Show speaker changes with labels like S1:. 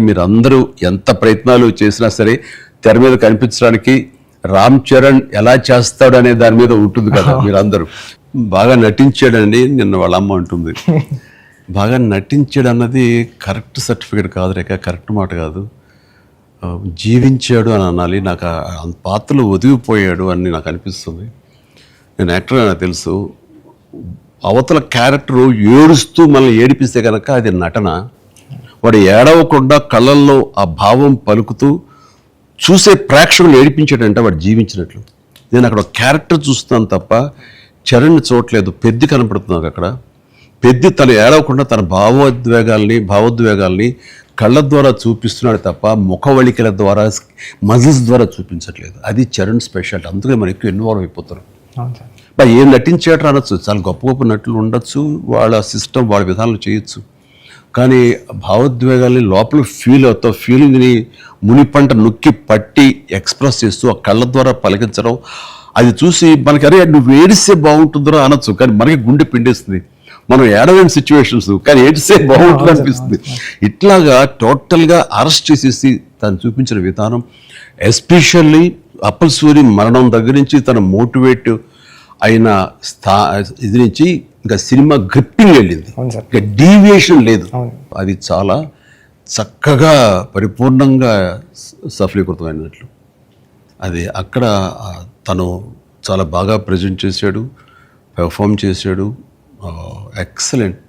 S1: మీరందరూ ఎంత ప్రయత్నాలు చేసినా సరే తెర మీద కనిపించడానికి రామ్ చరణ్ ఎలా చేస్తాడు అనే దాని మీద ఉంటుంది కదా. మీరందరూ బాగా నటించాడండి నిన్న వాళ్ళ అమ్మ అంటుంది. బాగా నటించాడు అన్నది కరెక్ట్ సర్టిఫికేట్ కాదు, రేఖ కరెక్ట్ మాట కాదు. జీవించాడు అని అనాలి. నాకు ఆ పాత్రలు ఒదిగిపోయాడు అని నాకు అనిపిస్తుంది. నేను యాక్టర్ అని నాకు తెలుసు. అవతల క్యారెక్టరు ఏడుస్తూ మనల్ని ఏడిపిస్తే కనుక అది నటన. వాడు ఏడవకుండా కళ్ళల్లో ఆ భావం పలుకుతూ చూసే ప్రేక్షకులు ఏడిపించాడంటే వాడు జీవించినట్లు. నేను అక్కడ క్యారెక్టర్ చూస్తున్నాను తప్ప చరణ్ చూడట్లేదు. పెద్ది కనపడుతున్నాను అక్కడ. పెద్ది తను ఏడవకుండా తన భావోద్వేగాల్ని కళ్ళ ద్వారా చూపిస్తున్నాడు తప్ప ముఖవళికల ద్వారా మజిల్స్ ద్వారా చూపించట్లేదు. అది చరణ్ స్పెషాలిటీ. అందుకే మనం ఎక్కువ ఇన్వాల్వ్ అయిపోతారు. ఏం నటించేటర్ అనొచ్చు, చాలా గొప్ప గొప్ప నటులు ఉండొచ్చు, వాళ్ళ సిస్టమ్ వాళ్ళ విధానాలు చేయొచ్చు. కానీ భావోద్వేగాల్ని లోపల ఫీల్ అవుతావు. ఫీలింగ్ని మునిపంట నొక్కి పట్టి ఎక్స్ప్రెస్ చేస్తూ ఆ కళ్ళ ద్వారా పలికించడం, అది చూసి మనకి అరే నువ్వు ఏడిస్తే బాగుంటుందో అనొచ్చు. కానీ మనకి గుండె పిండేస్తుంది. మనం ఏడలేని సిచ్యువేషన్స్, కానీ ఏడిస్తే బాగుంటుంది అనిపిస్తుంది. ఇట్లాగా టోటల్గా అరెస్ట్ చేసేసి తను చూపించిన విధానం, ఎస్పెషల్లీ అప్పల్ సూరి మరణం దగ్గర నుంచి తన మోటివేట్ అయిన ఇది నుంచి ఇంకా సినిమా గ్రిప్పింగ్ వెళ్ళింది. ఇంకా డీవియేషన్ లేదు. అది చాలా చక్కగా పరిపూర్ణంగా సఫలీకృతమైనట్లు. అది అక్కడ తను చాలా బాగా ప్రజెంట్ చేశాడు, పెర్ఫామ్ చేశాడు. ఎక్సలెంట్.